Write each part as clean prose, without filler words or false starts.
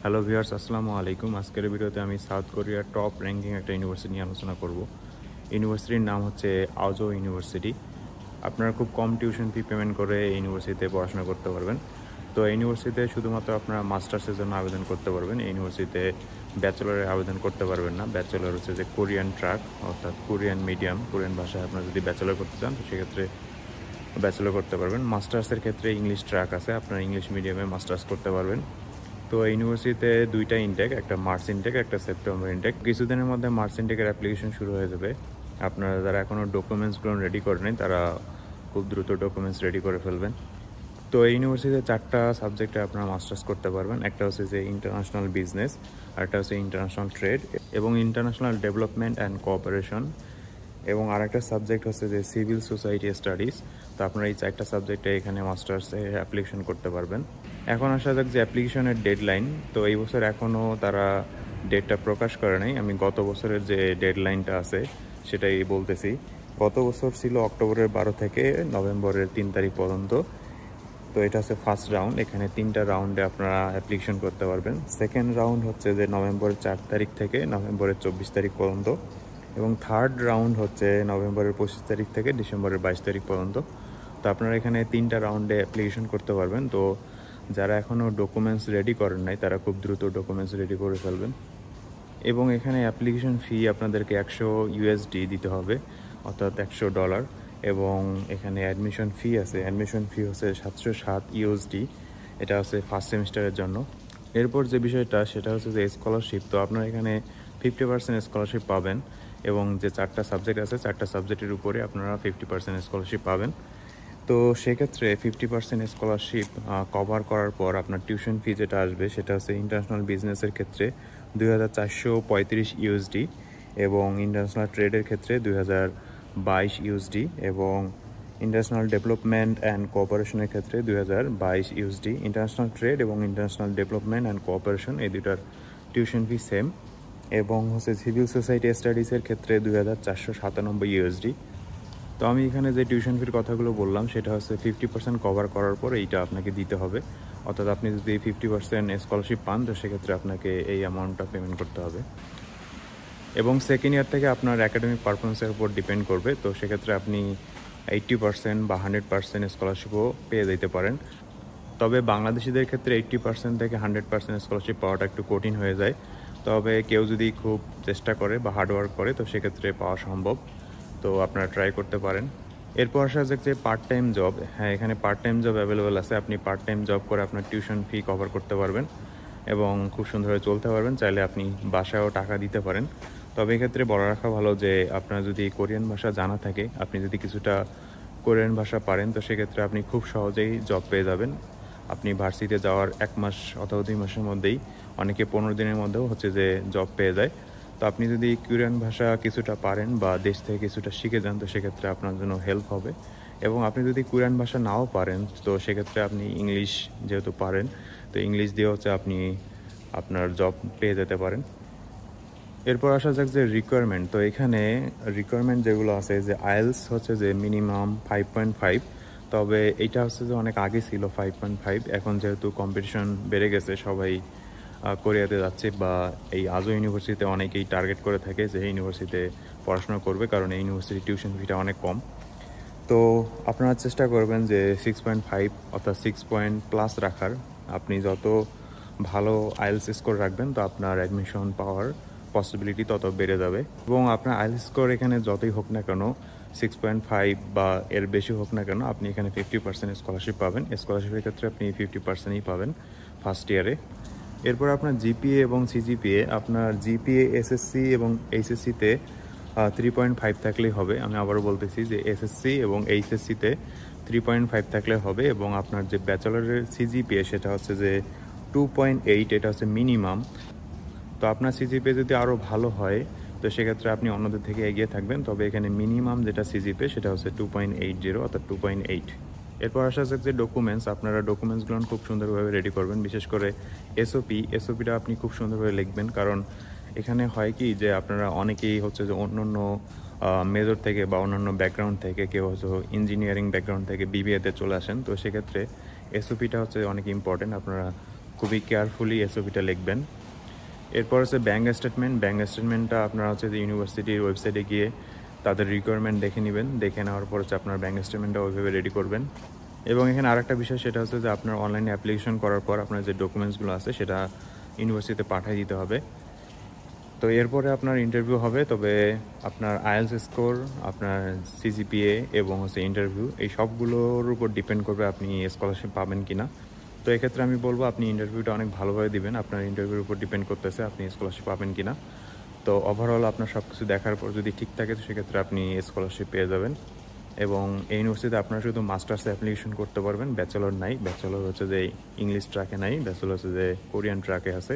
Hello viewers, আসসালামু আলাইকুম। আজকের ভিডিওতে আমি সাউথ কোরিয়ার টপ র্যাঙ্কিং একটা ইউনিভার্সিটি নিয়ে আলোচনা করব। ইউনিভার্সিটির নাম হচ্ছে আওজো ইউনিভার্সিটি। আপনারা খুব কম টিউশন ফি পেমেন্ট করে এই ইউনিভার্সিটিতে পড়াশোনা করতে পারবেন। তো এই ইউনিভার্সিটিতে শুধুমাত্র আপনারা মাস্টার্সের জন্য আবেদন করতে পারবেন। এই ইউনিভার্সিটিতে ব্যাচেলরের আবেদন করতে পারবেন না। ব্যাচেলর হচ্ছে যে কোরিয়ান ট্র্যাক, অর্থাৎ কোরিয়ান মিডিয়াম, কোরিয়ান ভাষায় আপনারা যদি ব্যাচেলর করতে চান তো সেক্ষেত্রে ব্যাচেলর করতে পারবেন। মাস্টার্সের ক্ষেত্রে ইংলিশ ট্র্যাক আছে, আপনারা ইংলিশ মিডিয়ামে মাস্টার্স করতে পারবেন। তো ইউনিভার্সিটিতে দুইটা ইনটেক, একটা মার্চ ইনটেক, একটা সেপ্টেম্বর ইনটেক। কিছুদিনের মধ্যে মার্চ ইনটেকের অ্যাপ্লিকেশন শুরু হয়ে যাবে। আপনারা যারা এখনও ডকুমেন্টসগুলো রেডি করেনি তারা খুব দ্রুত ডকুমেন্টস রেডি করে ফেলবেন। তো এই ইউনিভার্সিটিতে 4টা সাবজেক্টে আপনারা মাস্টার্স করতে পারবেন। একটা হচ্ছে যে ইন্টারন্যাশনাল বিজনেস, আরেকটা হচ্ছে ইন্টারন্যাশনাল ট্রেড এবং ইন্টারন্যাশনাল ডেভেলপমেন্ট অ্যান্ড কোঅপারেশন, এবং আরেকটা সাবজেক্ট হচ্ছে যে সিভিল সোসাইটি স্টাডিজ। তো আপনারা এই 4টা সাবজেক্টে এখানে মাস্টার্সে অ্যাপ্লিকেশন করতে পারবেন। এখন আসা যাক যে অ্যাপ্লিকেশনের ডেডলাইন। তো এই বছর এখনও তারা ডেটটা প্রকাশ করে নাই। আমি গত বছরের যে ডেডলাইনটা আছে সেটাই বলতেছি। গত বছর ছিল অক্টোবরের 12 থেকে নভেম্বরের 3 তারিখ পর্যন্ত। তো এটা হচ্ছে ফার্স্ট রাউন্ড। এখানে 3টা রাউন্ডে আপনারা অ্যাপ্লিকেশন করতে পারবেন। সেকেন্ড রাউন্ড হচ্ছে যে নভেম্বরের 4 তারিখ থেকে নভেম্বরের 24 তারিখ পর্যন্ত, এবং থার্ড রাউন্ড হচ্ছে নভেম্বরের 25 তারিখ থেকে ডিসেম্বরের 22 তারিখ পর্যন্ত। তো আপনারা এখানে 3টা রাউন্ডে অ্যাপ্লিকেশন করতে পারবেন। তো যারা এখনও ডকুমেন্টস রেডি করেন নাই তারা খুব দ্রুত ডকুমেন্টস রেডি করে ফেলবেন। এবং এখানে অ্যাপ্লিকেশন ফি আপনাদেরকে 100 ইউএসডি দিতে হবে, অর্থাৎ $100। এবং এখানে অ্যাডমিশন ফি আছে, অ্যাডমিশন ফি হচ্ছে 707 ইউএসডি। এটা হচ্ছে ফার্স্ট সেমিস্টারের জন্য। এরপর যে বিষয়টা সেটা হচ্ছে যে স্কলারশিপ। তো আপনারা এখানে 50% স্কলারশিপ পাবেন, এবং যে 4টা সাবজেক্ট আছে 4টা সাবজেক্টের উপরে আপনারা 50% স্কলারশিপ পাবেন। তো সেক্ষেত্রে 50% স্কলারশিপ কভার করার পর আপনার টিউশন ফি যেটা আসবে সেটা হচ্ছে ইন্টারন্যাশনাল বিজনেসের ক্ষেত্রে 2435 ইউএসডি, এবং ইন্টারন্যাশনাল ট্রেডের ক্ষেত্রে 2022 ইউএসডি, এবং ইন্টারন্যাশনাল ডেভেলপমেন্ট অ্যান্ড কোঅপারেশনের ক্ষেত্রে 2022 ইউএসডি। ইন্টারন্যাশনাল ট্রেড এবং ইন্টারন্যাশনাল ডেভেলপমেন্ট অ্যান্ড কোঅপারেশন এই দুটার টিউশন ফি সেম। এবং হচ্ছে সিভিল সোসাইটি স্টাডিজের ক্ষেত্রে 2497 ইউএসডি। তো আমি এখানে যে টিউশন ফির কথাগুলো বললাম সেটা হচ্ছে 50% কভার করার পর এইটা আপনাকে দিতে হবে। অর্থাৎ আপনি যদি 50% স্কলারশিপ পান তো সেক্ষেত্রে আপনাকে এই অ্যামাউন্টটা পেমেন্ট করতে হবে। এবং সেকেন্ড ইয়ার থেকে আপনার একাডেমিক পারফরমেন্সের উপর ডিপেন্ড করবে। তো সেক্ষেত্রে আপনি 80% বা 100% স্কলারশিপও পেয়ে যেতে পারেন। তবে বাংলাদেশিদের ক্ষেত্রে 80% থেকে 100% স্কলারশিপ পাওয়াটা একটু কঠিন হয়ে যায়। তবে কেউ যদি খুব চেষ্টা করে বা হার্ডওয়ার্ক করে তো সেক্ষেত্রে পাওয়া সম্ভব। তো আপনারা ট্রাই করতে পারেন। এরপর আসা যাক যে পার্ট টাইম জব। হ্যাঁ, এখানে পার্ট টাইম জব অ্যাভেলেবেল আছে। আপনি পার্ট টাইম জব করে আপনার টিউশন ফি কভার করতে পারবেন এবং খুব সুন্দরভাবে চলতে পারবেন। চাইলে আপনি বাসায়ও টাকা দিতে পারেন। তবে এক্ষেত্রে বলা রাখা ভালো যে আপনার যদি কোরিয়ান ভাষা জানা থাকে, আপনি যদি কিছুটা কোরিয়ান ভাষা পারেন তো সেক্ষেত্রে আপনি খুব সহজেই জব পেয়ে যাবেন। আপনি ভার্সিটিতে যাওয়ার 1 মাস অথবা 2 মাসের মধ্যেই, অনেকে 15 দিনের মধ্যেও হচ্ছে যে জব পেয়ে যায়। তো আপনি যদি কোরিয়ান ভাষা কিছুটা পারেন বা দেশ থেকে কিছুটা শিখে যান তো সেক্ষেত্রে আপনার জন্য হেল্প হবে। এবং আপনি যদি কোরিয়ান ভাষা নাও পারেন তো সেক্ষেত্রে আপনি ইংলিশ যেহেতু পারেন তো ইংলিশ দিয়ে হচ্ছে আপনি আপনার জব পেয়ে যেতে পারেন। এরপর আসা যাক যে রিকোয়ারমেন্ট। তো এখানে রিকোয়ারমেন্ট যেগুলো আছে যে আইএলস হচ্ছে যে মিনিমাম 5.5। তবে এইটা হচ্ছে যে অনেক আগে ছিল 5.5। এখন যেহেতু কম্পিটিশন বেড়ে গেছে, সবাই কোরিয়াতে যাচ্ছে বা এই আজও ইউনিভার্সিটিতে অনেকেই টার্গেট করে থাকে যে এই ইউনিভার্সিটিতে পড়াশোনা করবে, কারণ এই ইউনিভার্সিটির টিউশন ফিটা অনেক কম। তো আপনারা চেষ্টা করবেন যে 6.5 অর্থাৎ 6+ রাখার। আপনি যত ভালো আইএলস স্কোর রাখবেন তো আপনার অ্যাডমিশন পাওয়ার পসিবিলিটি তত বেড়ে যাবে। এবং আপনার আইএলস স্কোর এখানে যতই হোক না কেন, 6.5 বা এর বেশি হোক না কেন, আপনি এখানে 50% স্কলারশিপ পাবেন। স্কলারশিপের ক্ষেত্রে আপনি 50%ই পাবেন ফার্স্ট ইয়ারে। এরপর আপনার জিপিএ এবং সিজিপিএ। আপনার জিপিএ এসএসসি এবং এইচএসসিতে 3.5 থাকলেই হবে। আমি আবারও বলতেছি যে এসএসসি এবং এইচএসসিতে 3.5 থাকলে হবে। এবং আপনার যে ব্যাচেলরের সিজিপিএ সেটা হচ্ছে যে 2.8, এটা হচ্ছে মিনিমাম। তো আপনার সিজিপিএ যদি আরও ভালো হয় তো সেক্ষেত্রে আপনি অন্যদের থেকে এগিয়ে থাকবেন। তবে এখানে মিনিমাম যেটা সিজিপিএ সেটা হচ্ছে 2.80 অর্থাৎ 2.8। এরপর আসা যাক যে ডকুমেন্টস। আপনারা ডকুমেন্টসগুলো খুব সুন্দরভাবে রেডি করবেন। বিশেষ করে এসওপিটা আপনি খুব সুন্দরভাবে লিখবেন, কারণ এখানে হয় কি যে আপনারা অনেকেই হচ্ছে যে অন্য মেজর থেকে বা অন্যান্য ব্যাকগ্রাউন্ড থেকে, কেউ হচ্ছে ইঞ্জিনিয়ারিং ব্যাকগ্রাউন্ড থেকে বিবিএতে চলে আসেন। তো সেক্ষেত্রে এসওপিটা হচ্ছে অনেক ইম্পর্টেন্ট। আপনারা খুবই কেয়ারফুলি এসওপিটা লিখবেন। এরপর হচ্ছে ব্যাঙ্ক স্টেটমেন্টটা আপনারা হচ্ছে যে ইউনিভার্সিটির ওয়েবসাইটে গিয়ে তাদের রিকোয়ারমেন্ট দেখে নেবেন। দেখে নেওয়ার পর হচ্ছে আপনার ব্যাঙ্ক স্টেটমেন্টটা ওইভাবে রেডি করবেন। এবং এখানে আরেকটা বিষয়, সেটা হচ্ছে যে আপনার অনলাইনে অ্যাপ্লিকেশন করার পর আপনার যে ডকুমেন্টসগুলো আছে সেটা ইউনিভার্সিটিতে পাঠিয়ে দিতে হবে। তো এরপরে আপনার ইন্টারভিউ হবে। তবে আপনার আইএলস স্কোর, আপনার সিজিপিএ এবং হচ্ছে ইন্টারভিউ, এই সবগুলোর উপর ডিপেন্ড করবে আপনি স্কলারশিপ পাবেন কি না। তো এক্ষেত্রে আমি বলবো আপনি ইন্টারভিউটা অনেক ভালোভাবে দিবেন। আপনার ইন্টারভিউর উপর ডিপেন্ড করতেছে আপনি স্কলারশিপ পাবেন কি না। তো ওভারঅল আপনার সব কিছু দেখার পর যদি ঠিক থাকে তো সেক্ষেত্রে আপনি স্কলারশিপ পেয়ে যাবেন। এবং এই ইউনিভার্সিটিতে আপনারা শুধু মাস্টার্সে অ্যাপ্লিকেশন করতে পারবেন, ব্যাচেলর নাই। ব্যাচেলর হচ্ছে যে ইংলিশ ট্র্যাকে নাই, ব্যাচেলর হচ্ছে যে কোরিয়ান ট্র্যাকে আছে।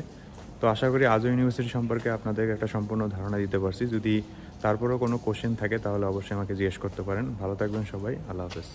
তো আশা করি আজও ইউনিভার্সিটি সম্পর্কে আপনাদেরকে একটা সম্পূর্ণ ধারণা দিতে পারছি। যদি তারপরেও কোনো কোশ্চেন থাকে তাহলে অবশ্যই আমাকে জিজ্ঞেস করতে পারেন। ভালো থাকবেন সবাই, আল্লাহ হাফেজ।